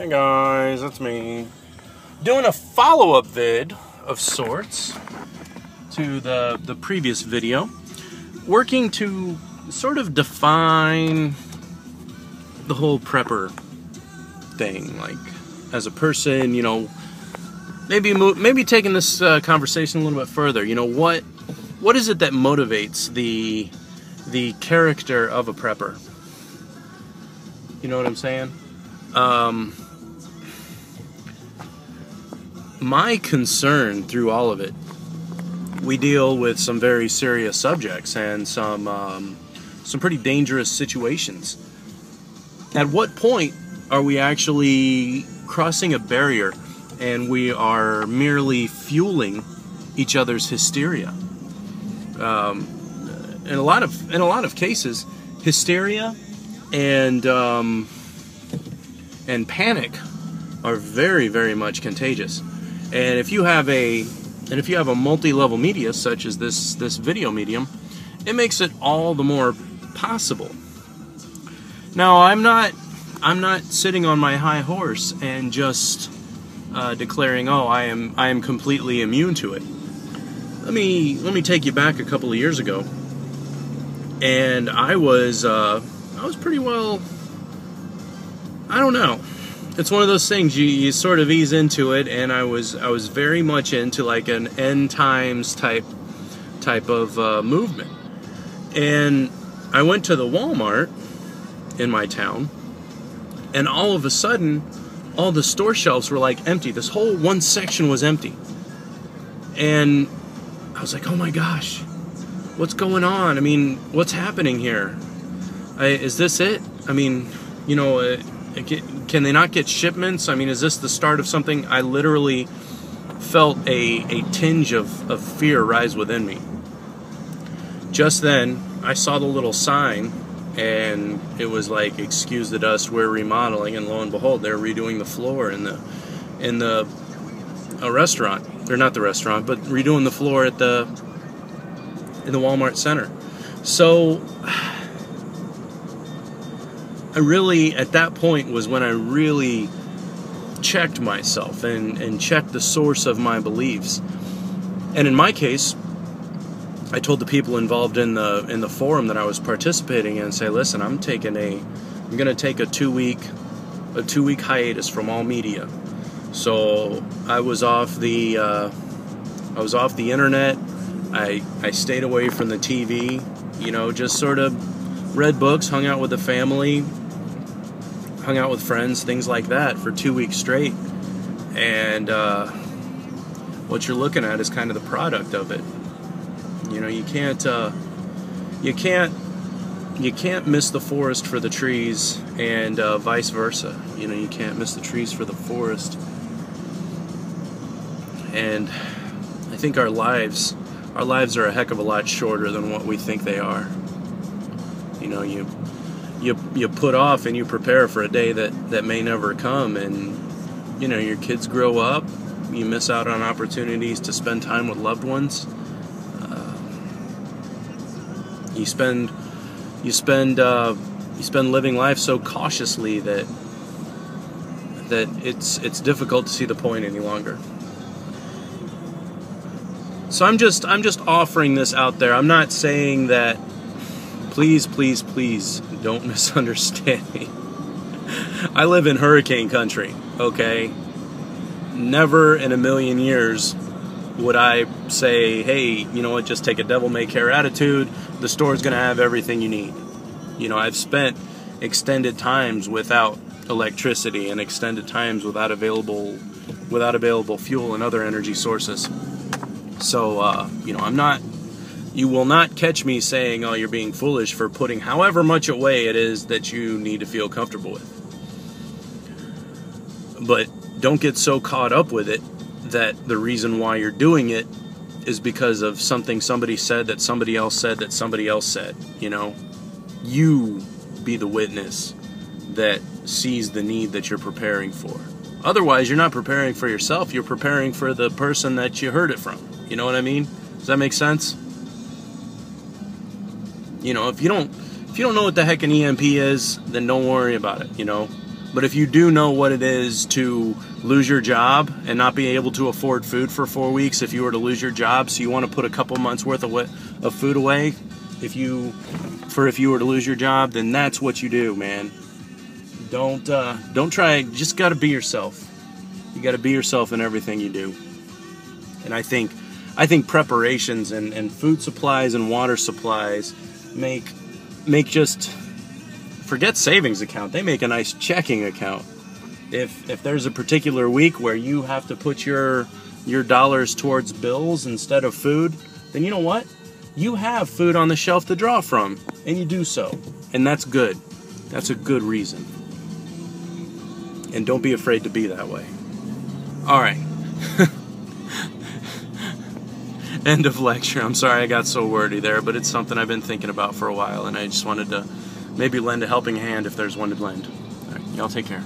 Hey guys, it's me. Doing a follow-up vid of sorts to the previous video. Working to sort of define the whole prepper thing. Like, as a person, you know, maybe taking this conversation a little bit further. You know, what is it that motivates the character of a prepper? You know what I'm saying? My concern through all of it, we deal with some very serious subjects and some pretty dangerous situations. At what point are we actually crossing a barrier and we are merely fueling each other's hysteria? In a lot of cases, hysteria and panic are very, very much contagious. And if you have a multi-level media such as this video medium, it makes it all the more possible. Now, I'm not sitting on my high horse and just declaring, oh, I am completely immune to it. Let me take you back a couple of years ago, and I was pretty well, I don't know. It's one of those things you sort of ease into it, and I was very much into like an end times type of movement. And I went to the Walmart in my town, and all of a sudden, all the store shelves were like empty. This whole one section was empty, and I was like, oh my gosh, what's going on? I mean, what's happening here? Is this it? I mean, you know, can they not get shipments? I mean, is this the start of something? I literally felt a tinge of fear rise within me. Just then, I saw the little sign, and it was like, excuse the dust, we're remodeling, and lo and behold, they're redoing the floor in the restaurant. Or not the restaurant, but redoing the floor in the Walmart Center. So I really, at that point, was when I really checked myself and checked the source of my beliefs. And in my case, I told the people involved in the forum that I was participating in, say, listen, I'm going to take a two week hiatus from all media. So I was off the internet. I stayed away from the TV. You know, just sort of read books, hung out with the family, hung out with friends, things like that for 2 weeks straight. And what you're looking at is kind of the product of it. You know, you can't miss the forest for the trees, and vice versa. You know, you can't miss the trees for the forest. And I think our lives are a heck of a lot shorter than what we think they are. You know, you put off and you prepare for a day that may never come, and you know, your kids grow up, you miss out on opportunities to spend time with loved ones. You spend living life so cautiously that it's difficult to see the point any longer. So I'm just offering this out there. I'm not saying that. Please don't misunderstand me. I live in hurricane country, okay? Never in a million years would I say, hey, you know what, just take a devil-may-care attitude. The store's going to have everything you need. You know, I've spent extended times without electricity and extended times without available fuel and other energy sources. So, you know, you will not catch me saying, oh, you're being foolish for putting however much away it is that you need to feel comfortable with. But don't get so caught up with it that the reason why you're doing it is because of something somebody said that somebody else said that somebody else said. You know, you be the witness that sees the need that you're preparing for. Otherwise, you're not preparing for yourself, you're preparing for the person that you heard it from. You know what I mean? Does that make sense? You know, if you don't know what the heck an EMP is, then don't worry about it, you know. But if you do know what it is to lose your job and not be able to afford food for 4 weeks, if you were to lose your job, so you want to put a couple months worth of food away, if you were to lose your job, then that's what you do, man. Don't try. Just got to be yourself. You got to be yourself in everything you do. And I think preparations and food supplies and water supplies make just, forget savings account. They make a nice checking account. If there's a particular week where you have to put your dollars towards bills instead of food, then you know what? You have food on the shelf to draw from, and you do so. And that's good. That's a good reason. And don't be afraid to be that way. All right. End of lecture. I'm sorry I got so wordy there, but it's something I've been thinking about for a while, and I just wanted to maybe lend a helping hand if there's one to lend. All right, y'all take care.